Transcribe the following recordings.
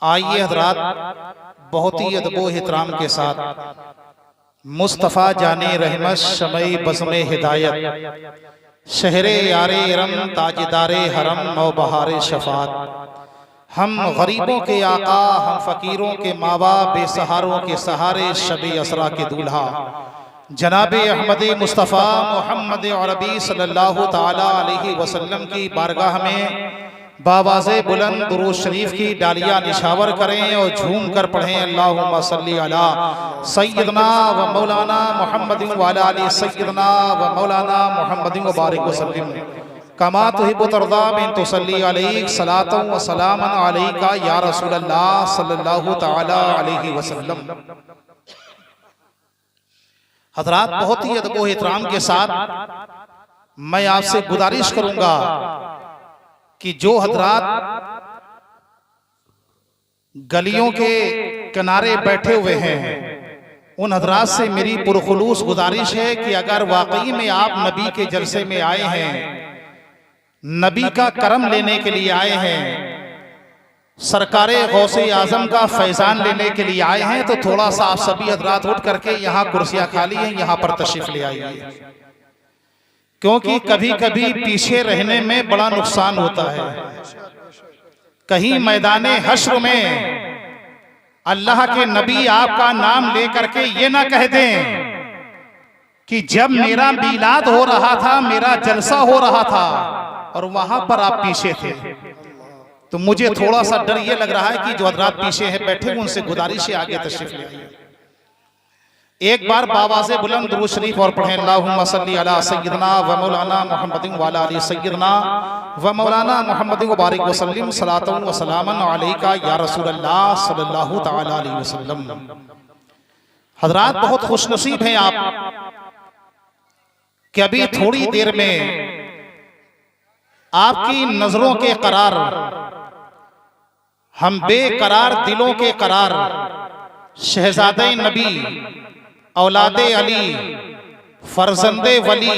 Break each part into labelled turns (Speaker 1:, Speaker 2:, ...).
Speaker 1: आइए हजरात बहुत ही अदबो एहतराम के साथ मुस्तफ़ा जाने रहमत शमई बज़्म हिदायत शहरे यारे इरम ताजदारे हरम और बहारे शफात हम गरीबों के आका हम फ़कीरों के मावा बेसहारों के सहारे शबी असरा के दूल्हा जनाबे अहमद मुस्तफ़ा मोहम्मद अरबी सल्लल्लाहु ताला अलैहि वसल्लम की बारगाह में बावाज़े बुलंद दुरूद शरीफ की डालियाँ निशावर करें और झूम कर पढ़ें अल्लाहुम्मा सल्ली अला सय्यदना व मौलाना मुहम्मदिन व अला आलि सय्यदना व मौलाना मुहम्मदिन व बारिक वसल्लिम कमा तुहिब्बु तर्दा मिन तुसल्ली अलैक सलातन व सलामन अलैका या रसूलल्लाह सल्लल्लाहु ताला अलैहि वसल्लम। हज़रात बहुत ही अदब व एहतराम के साथ मैं आपसे गुजारिश करूंगा कि जो हजरात गलियों के किनारे बैठे हुए हैं उन हजरात से मेरी पुरखुलूस गुजारिश है कि अगर वाकई में आप नबी के जलसे में आए हैं, नबी का करम लेने के लिए आए हैं, सरकारे गौसे आजम का फैजान लेने के लिए आए हैं, तो थोड़ा सा आप सभी हजरात उठ करके यहाँ कुर्सियां खाली हैं, यहाँ पर तशरीफ ले आइए, क्योंकि कभी कभी पीछे रहने में बड़ा नुकसान होता है। कहीं मैदाने हश्र में अल्लाह के नबी आपका नाम लेकर के ये ना कह दें कि जब मेरा मीलाद हो रहा था, मेरा जलसा हो रहा था और वहां पर आप पीछे थे। तो मुझे थोड़ा सा डर ये लग रहा है कि जो हजरात पीछे हैं बैठे उनसे गुजारिश है आगे तशरीफ ले आइए। एक बार बावाज़े बुलंद दुरूद शरीफ और पढ़ें अल्लाहुम्मा सल्ली अला सय्यदना व मौलाना मुहम्मदिन व अला आलि सय्यदना व मौलाना मुहम्मदिन व बारिक वसल्लिम सलातन व सलामन अलैका या रसूलल्लाह सल्लल्लाहु ताला अलैहि वसल्लम। हजरात बहुत खुशनसीब हैं आप कि अभी थोड़ी देर में आपकी नजरों के करार, हम बेकरार दिलों के करार, शहजादे नबी औलादे अली फरजंदे वली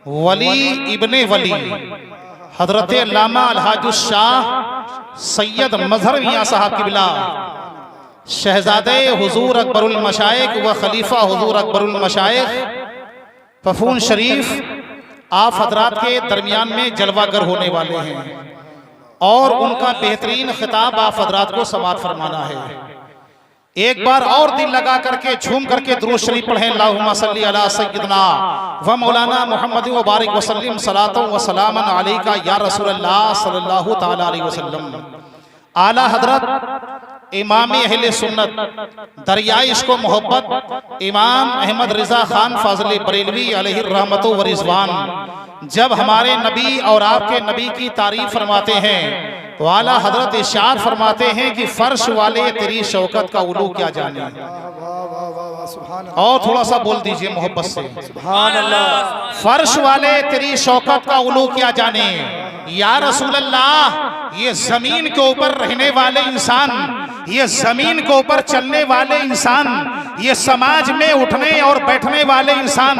Speaker 1: वली इब्ने वली हजरत अल्लामा अलहाजुश शाह सैयद मजहर मियां साहब किबला शहजादे हुजूर अकबरुल मशाइख व खलीफा हुजूर अकबरुल मशाइख फफून शरीफ आप हजरात के दरमियान में जलवागर होने वाले हैं और उनका बेहतरीन खिताब आप हजरात को समाअत फरमाना है। एक बार और दिल लगा करके झूम करके दुरूद शरीफ पढ़ें अल्लाहुम्मा सल्ली अला सय्यदना व मौलाना मुहम्मदिन व बारिक वसल्लिम सलातन व सलामन अलैका या रसूलल्लाह सल्लल्लाहु ताला अलैहि वसल्लम। आला हजरत इमाम अहले सुन्नत दरियाए इश्क व मोहब्बत इमाम अहमद रिजा खान फाज़िल बरेलवी अलैहि रहमतु व रिज़वान जब हमारे नबी और आपके नबी की तारीफ फरमाते हैं तो आला हजरत इरशाद फरमाते हैं कि फर्श वाले तेरी शौकत का उलू क्या जाने। और थोड़ा सा बोल दीजिए मोहब्बत से, सुभान अल्लाह। फर्श वाले तेरी शौकत का उलू क्या जाने या रसूल अल्लाह। ये जमीन के ऊपर रहने वाले इंसान, ये जमीन के ऊपर चलने वाले इंसान, ये समाज में उठने और बैठने वाले इंसान,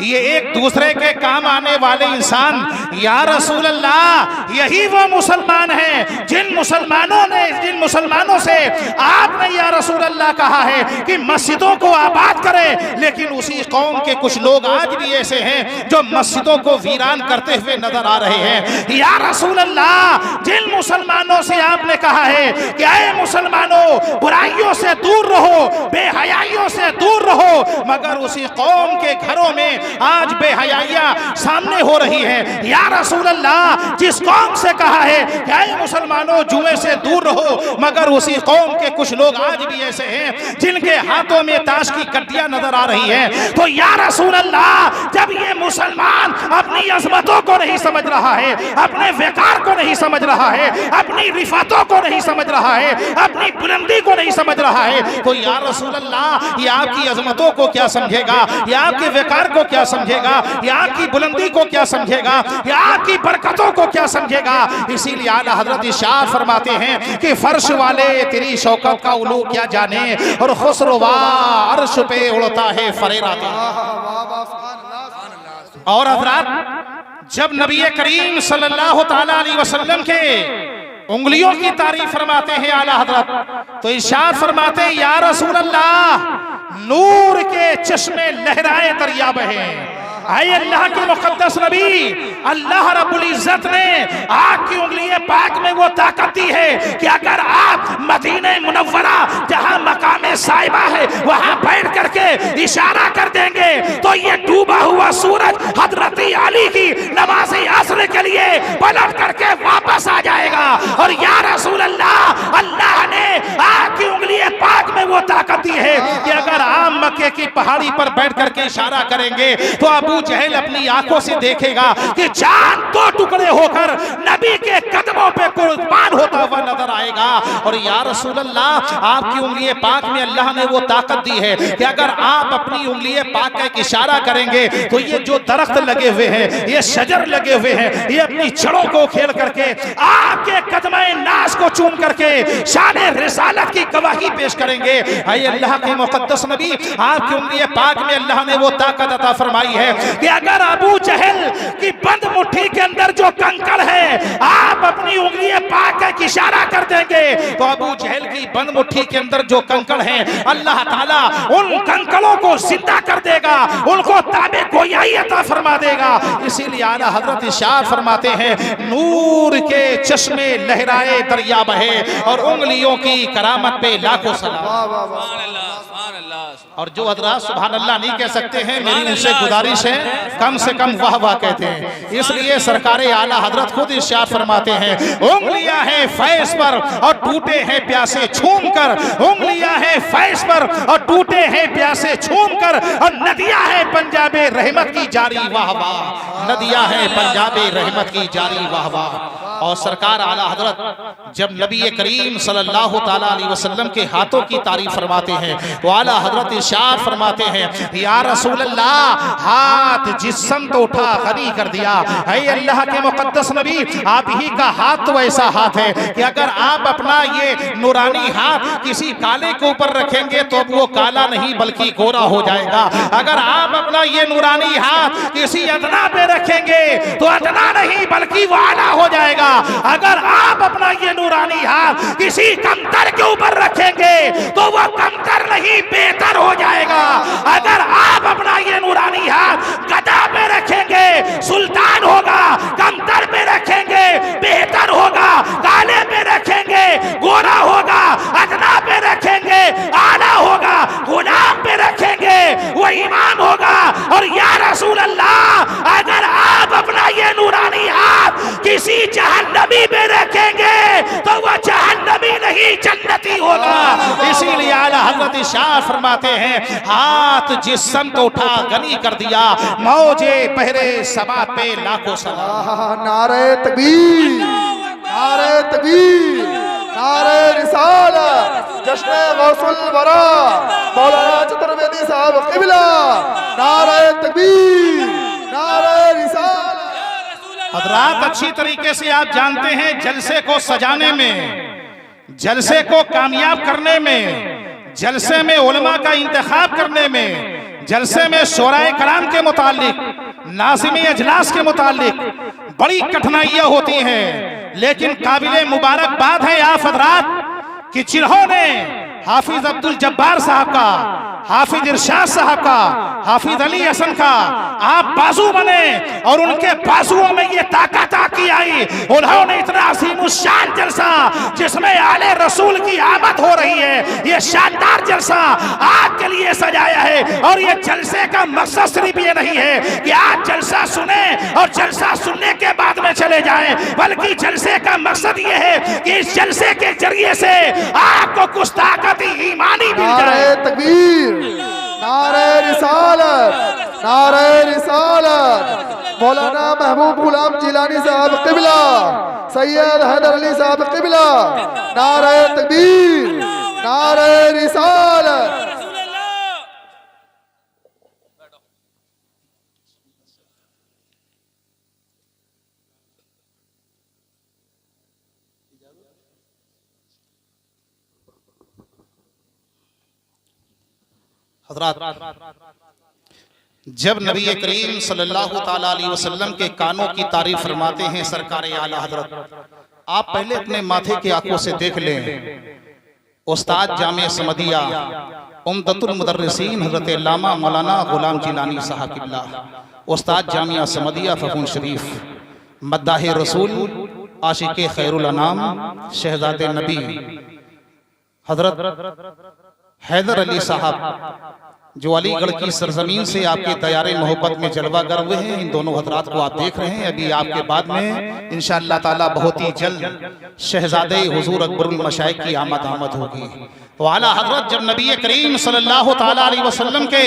Speaker 1: ये एक दूसरे के काम आने वाले इंसान, या रसूल अल्लाह यही वो मुसलमान हैं जिन मुसलमानों से आपने या रसूल अल्लाह कहा है कि मस्जिदों को आबाद करें, लेकिन उसी कौम के कुछ लोग आज भी ऐसे हैं जो मस्जिदों को वीरान करते हुए नजर आ रहे हैं। या रसूल अल्लाह जिन मुसलमानों से आपने कहा है कि ऐ मुसलमानों बुराइयों से दूर रहो, बेहयाइयों से दूर रहो, मगर उसी कौम के घरों में आज बेहयाइयां सामने हो रही है। या रसूल अल्लाह जिस कौम से कहा है कि ऐ मुसलमानों जुए से दूर रहो, मगर उसी कौम के कुछ लोग आज भी ऐसे हैं जिनके हाथों में ताश की कट्टियां नजर आ रही है। तो या रसूल अल्लाह जब ये मुसलमान अपनी अजमतों को नहीं समझ रहा है, अपने वेकार को नहीं समझ रहा है, अपनी रिफातों को नहीं समझ रहा है, अपनी बुलंदी को नहीं समझ रहा है, तो या रसूल अल्लाह ये आपकी अजमतों को क्या समझेगा, ये आपके वेकार को क्या समझेगा, ये आपकी बुलंदी को क्या समझेगा, ये आपकी बरकतों को क्या समझेगा। इसीलिए आला हजरत इरशाद फरमाते हैं कि फर्श वाले तेरी शौकत का उलू क्या जाने और खुसरवा अर्श पे उड़ता है फरेरा। और हजरत जब नबी करीम सल्लल्लाहु ताला अलैहि वसल्लम के उंगलियों की तारीफ फरमाते हैं आला हजरत। तो इरशाद फरमाते हैं या रसूल अल्लाह, नूर के चश्मे लहराए दरिया बहे। आए अल्लाह के मुकद्दस नबी, अल्लाह रब्बुल इज्जत ने आपकी उंगलियों पाक में वो ताकत दी है कि अगर आप मदीने मुनव्वरा जहां मकामे साहिबा है वहां बैठ करके इशारा कर देंगे तो ये डूबा हुआ सूरज हजरत अली की नमाज़े असर के लिए पलट करके वापस आ जाएगा। और या रसूल अल्लाह, अल्लाह ने आपकी उंगलियों पाक में वो ताकत दी है कि अगर आप मक्के की पहाड़ी पर बैठ करके इशारा करेंगे तो अबू जहल अपनी आंखों से देखेगा कि चांद दो टुकड़े होकर नबी के कदमों पे कुर्बान होता हुआ नजर आएगा। और या रसूल अल्लाह, आपकी उंगलियों पाक में अल्लाह ने वो ताकत दी है कि अगर आप अपनी उंगलियों पाक का एक इशारा करेंगे तो ये जो दरख्त लगे हुए हैं, ये शजर लगे हुए हैं, ये अपनी जड़ों को खेल करके आपके कदमे नास को चूम करके शान रिसालत की गवाही पेश करेंगे। हाय अल्लाह के मुकद्दस नबी, आपकी उंगलियों पाक में अल्लाह ने वो ताकत अता फरमाई है कि अगर अबू जहल की बंद मुट्ठी के अंदर जो कंकड़ है आप अपनी उंगलियों पाक का इशारा कर देंगे तो अबू जहल की बंद मुट्ठी के अंदर जो कंकड़ है अल्लाह ताला उन कंकड़ों को जिंदा कर देगा, उनको ताबे गोयाई अता फरमा देगा। इसीलिए आला हजरत इरशाद फरमाते हैं नूर के चश्मे लहराए दरिया बहे और उंगलियों की करामत पे लाखों सलाम। और जो हजरात सुभान अल्लाह नहीं कह सकते हैं, मेरी उनसे गुजारिश है कम से कम वाह वाह कहते हैं। इसलिए सरकार आला हजरत खुद इरशाद फरमाते हैं उंगलियां हैं फैज पर और टूटे हैं प्यासे छूम कर, उंगलियां हैं फैज पर और टूटे हैं प्यासे छूम कर, और नदियां हैं पंजाबे रहमत की जारी वाह वाह, नदियां हैं पंजाबे रहमत की जारी वाह वाह। और सरकार आला हजरत जब नबी करीम सल्लल्लाहु ताला अलैहि वसल्लम के हाथों की तारीफ फरमाते हैं तो आला हजरत इरशाद फरमाते हैं या रसूल अल्लाह, हाथ जिस्म तो उठा गनी कर दिया। है अल्लाह के मुकद्दस नबी, आप ही का हाथ तो ऐसा हाथ है कि अगर आप अपना ये नूरानी हाथ किसी काले के ऊपर रखेंगे तो अब वो काला नहीं बल्कि गोरा हो जाएगा। अगर आप अपना ये नूरानी हाथ किसी अदना पे रखेंगे तो अदना नहीं बल्कि वो आला हो जाएगा। अगर आप अपना ये नूरानी हाथ किसी कमतर के ऊपर रखेंगे तो वह कमतर नहीं बेहतर हो जाएगा। अगर आप अपना ये नूरानी हाथ गदा पे रखेंगे सुल्तान होगा, कमतर पे रखेंगे बेहतर होगा, काले पे रखेंगे गोरा होगा, अदना पे रखेंगे आला होगा, गुलाम पे रखेंगे वो ईमान होगा। और या रसूल अल्लाह, अगर आप अपना ये नूरानी हाथ किसी जहन्नमी पे रखेंगे तो वह जहन्नमी नहीं जन्नती होगा। इसीलिए आला हजरत इरशाद फरमाते हैं हाथ जिस्म तो उठा गनी कर दिया, मौजे पहरे समा पे लाखों सलाम।
Speaker 2: नारे तकबीर, नारे तकबीर, नारे रिसालत, जश्न गौसुल वरा मौलाना चतुर्वेदी साहब क़िबला, नारे तकबीर, नारे रिसालत।
Speaker 1: हजरात अच्छी तरीके से आप जानते हैं जलसे को सजाने में, जलसे को कामयाब करने में, जलसे में उलमा का इंतखाब करने में, जलसे में शोराए कराम के मुतालिक, नाज़िमी अजलास के मुतालिक बड़ी कठिनाइयां होती हैं। लेकिन काबिले मुबारकबाद है आप हजरात कि जिन्होंने हाफिज अब्दुल जब्बार साहब का, हाफिज इरशाद साहब का, हाफिज अली हसन का आप बाजू बने और उनके बाजुओं में ये ताकत आकी आई। उन्होंने इतना असीमुशान जलसा जिसमें आले रसूल की आमद हो रही है, ये शानदार जलसा आपके लिए सजाया है। और ये जलसे का मकसद सिर्फ ये नहीं है कि आज जलसा सुने और जलसा सुनने के बाद में चले जाएं, बल्कि जलसे का मकसद ये है कि इस जलसे के जरिए से आपको कुछ ताकत ईमानी मिल जाए।
Speaker 2: नारे तकबीर, नारे रिसालत, नारे रिसालत। मौलाना महबूब गुलाम जिलानी साहब क़िबला, सैयद हैदर अली साहब क़िबला, नारे तकबीर, नारे रिसालत।
Speaker 1: जब नबी करीम सल्लल्लाहु ताला अलैहि वसल्लम के कानों की तारीफ फरमाते हैं सरकार आला हजरत, आप पहले अपने माथे की आंखों से देख लें, उस्ताद जामे समदिया उम्दतुल मुदर्रिसीन हज़रत अल्लामा मौलाना गुलाम जिलानी साहब किबला, उस्ताद जामिया समदिया फफून शरीफ, मद्दाह रसूल आशिक़ खैरुल अनाम शहज़ादे नबी हज़रत हैदर अली साहब जो अलीगढ़ की सरजमीन से आपके तैयारे मोहब्बत में जलवागर हुए हैं, इन दोनों हजरात को आप देख रहे हैं। अभी आपके बाद में इंशाअल्लाह ताला बहुत ही जल्द शहजादे हुजूर अकबरुल मशाइख की आमद होगी। तो आला हजरत जब नबी करीम सल्लल्लाहु ताला अलैहि वसल्लम के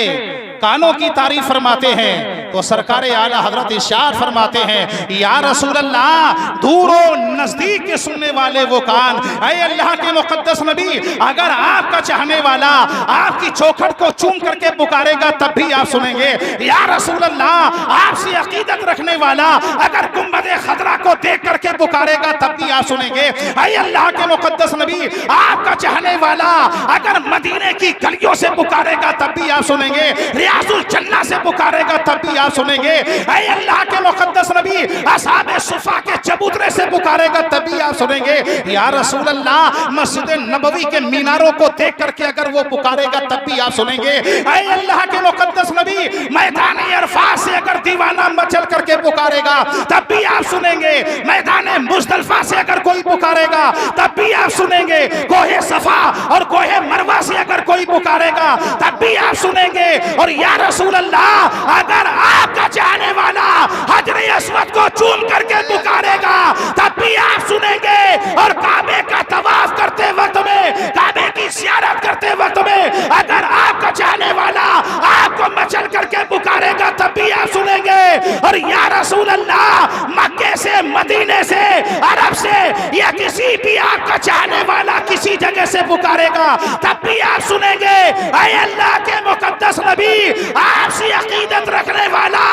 Speaker 1: कानों की तारीफ फरमाते हैं तो सरकार आला हजरत इरशाद फरमाते हैं, या रसूल अल्लाह, दूरों नजदीक के सुनने वाले वो कान, ऐ अल्लाह के मुकद्दस नबी, अगर आपका चाहने वाला आपकी चौखट को चूम करके पुकारेगा तब भी आप सुनेंगे। या रसूल अल्लाह, आपसे अकीदत रखने वाला अगर गुंबदे खतरा को देख करके पुकारेगा तब भी आप सुनेंगे। ऐ अल्लाह के मुकद्दस नबी, आपका चाहने वाला अगर मदीने की गलियों से पुकारेगा तब भी आप सुनेंगे, रियाजुल जन्नह से पुकारेगा तब भी आप सुनेंगे। ऐ अल्लाह के मुकद्दस नबी, असहाबे सुफा के चबूतरे से पुकारेगा तब भी आप सुनेंगे। या रसूल अल्लाह, मस्जिद नबवी के मीनारों को देख करके अगर वो पुकारेगा तब भी आप सुनेंगे। ऐ अल्लाह के मुकद्दस नबी, मैदान अरफात से अगर दीवाना मचल करके पुकारेगा तब भी आप सुनेंगे। मैदान मुज़दलिफा से अगर कोई पुकारेगा तब भी आप सुनेंगे। कोहे सफा और कोहे मरवा से अगर कोई पुकारेगा तब भी आप सुनेंगे। और या रसूल अल्लाह, अगर आपका चाहने वाला हजरे अस्वद को चूम करके पुकारेगा तब भी आप सुनेंगे। और काबे का तवाफ करते वक्त में, काबे की ज़ियारत करते वक्त में अगर आपका चाहने वाला आपको मचल करके पुकारेगा तब भी आप सुनेंगे। और या रसूल अल्लाह, मक्के से, मदीने से, अरब से या किसी भी आपका चाहने वाला किसी जगह से पुकारेगा तब भी आप सुनेंगे। ऐ अल्लाह के मुकद्दस नबी, आपसे अकीदत रखने वाला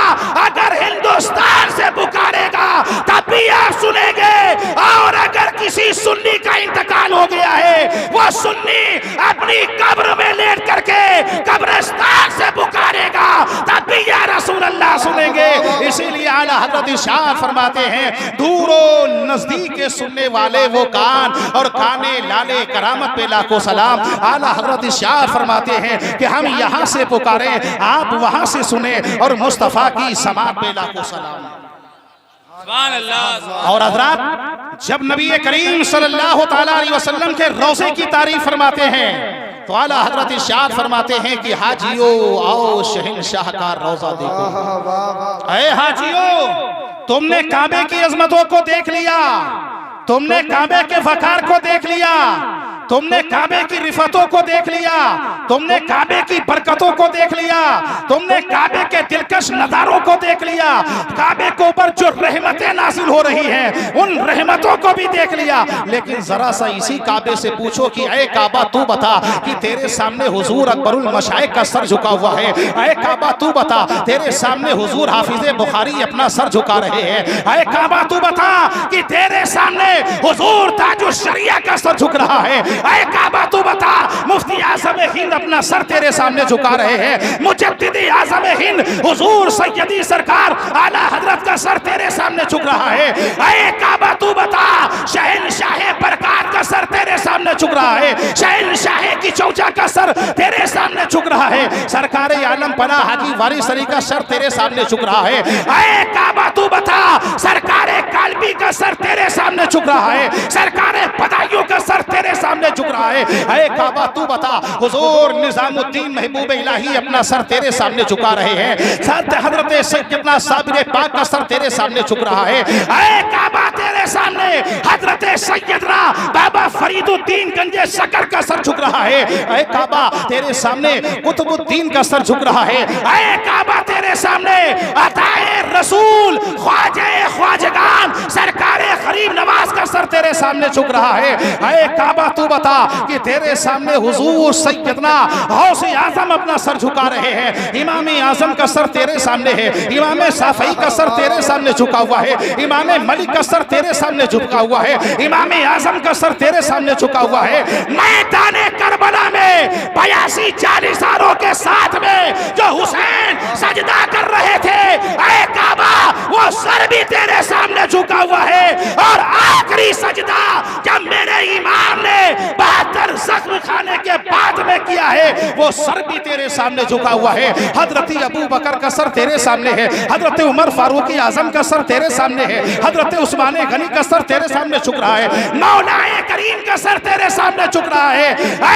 Speaker 1: अगर हिंदुस्तान से पुकारेगा तब भी आप सुनेंगे। और अगर किसी सुन्नी का इंतकाल हो गया है, वो सुन्नी अपनी कब्र में लेट करके कब्रिस्तान से पुकारेगा तब भी या रसूल अल्लाह सुनेंगे। इसीलिए आला हजरत इरशाद फरमाते हैं, दूरों नजदीक के सुनने वाले वो कान, और काने लाले करामत पे लाखों सलाम। आला हजरत इरशाद फरमाते हैं कि हम यहाँ से पुकारें, आप वहां से सुने, और मुस्तफा की समात पे लाखों सलाम। और हजरात, जब नबी करीम सल्लल्लाहु ताला अलैहि वसल्लम के रोज़े की तारीफ फरमाते हैं तो आला हजरत इरशाद फरमाते हैं कि हाजियो आओ शहंशाह का रोज़ा देखो। ऐ हाजियो, तुमने काबे की अजमतों को देख लिया, तुमने काबे के वकार को देख लिया, तुमने काबे की रिफतों को देख लिया, तुमने काबे की बरकतों को देख लिया, तुमने काबे के दिलकश नजारों को देख लिया, काबे के ऊपर जो रहमतें नाजिल हो रही हैं उन रहमतों को भी देख लिया। लेकिन जरा सा इसी काबे से पूछो कि ऐ काबा, तू बता कि तेरे सामने हुजूर अकबरुल मशाइख का सर झुका हुआ है। ऐ काबा, तू बता तेरे सामने हुजूर हाफिज़े बुखारी अपना सर झुका रहे हैं। ऐ काबा, तू बता कि तेरे सामने हुजूर ताजुश शरिया का सर झुक रहा है। ऐ काबा, तू बता मुफ्ती आज़म हिंद अपना सर तेरे सामने झुका रहे हैं। मुजद्दिदी आज़म हिंद हुजूर सैयदी सरकार आला हजरत का सर तेरे सामने झुक रहा है। ऐ काबा, तू बता शहंशाह बरकात का सर तेरे सामने झुक रहा है। शहंशाह की चौचा का सर तेरे सामने झुक रहा है। सरकार आलम पना हाजी वारिस अली का सर तेरे सामने झुक रहा है। ऐ काबा, तू बता सरकार कालबी का सर तेरे सामने झुक रहा है। सरकार बदायूं का सर तेरे सामने झुक रहा है। ऐ काबा, तू बता हुजूर निजामुद्दीन महबूब इलाही अपना सर तेरे सामने झुका रहे हैं। सर हजरत सैयदना साबिर पाक का सर तेरे सामने झुक रहा है। ऐ काबा, तेरे सामने हजरत सैयदना बाबा फरीदुद्दीन गंजे शकर का सर झुक रहा है। ऐ काबा, तेरे सामने कुतुबुद्दीन का सर झुक रहा है। ऐ काबा, तेरे सामने अताए रसूल ख्वाजे ख्वाजगान सरकार गरीब नवाज का सर तेरे सामने झुक रहा है। ऐ काबा, तू बता कि तेरे सामने हुजूर सैयदना गौसे आजम अपना सर झुका रहे हैं। इमाम आजम का सर तेरे सामने है। इमाम शाफई का सर तेरे सामने झुका हुआ है। इमाम मलिक का सर तेरे सामने झुका हुआ है। इमाम आजम का सर तेरे सामने झुका हुआ है। मैदाने करबला में 82 जानिसारों के साथ में जो हुसैन सजदा कर रहे थे, ऐ काबा वो सर भी तेरे सामने झुका हुआ है। और आखिरी सजदा जब मेरे इमाम ने 72 जख्म खाने के बाद में किया है, वो सर भी तेरे सामने झुका हुआ है। हजरत अबू बकर का सर तेरे सामने है, हजरत उमर फारूक आजम का सर तेरे सामने है, हजरत उस्मान गनी का सर तेरे सामने झुक रहा है, मौलाए करीम का सर तेरे सामने झुक रहा है।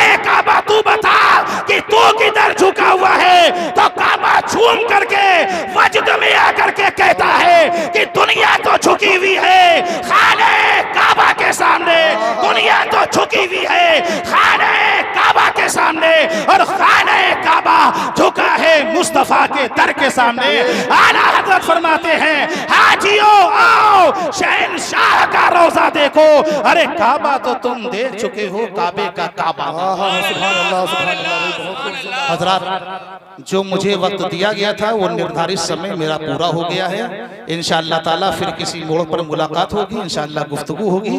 Speaker 1: ऐ काबा तू बता कि तू किधर झुका हुआ है? तो काबा झूम करके वजद में आकर के कहता है कि दुनिया तो झुकी हुई है खाने काबा के सामने, दुनिया तो झुकी हुई है खाने काबा के सामने, और खाने काबा झुका है मुस्तफा के दर के सामने। आला हजरत फरमाते हैं हाजियों आओ शहंशाह का रोजा देखो। अरे काबा तो तुम देख चुके हो, काबे का काबा। हजरत जो मुझे वक्त दिया गया था वो निर्धारित समय मेरा पूरा हो गया है। इंशाअल्लाह ताला फिर किसी मोड़ पर मुलाकात होगी, इंशाअल्लाह गुफ्तगू होगी।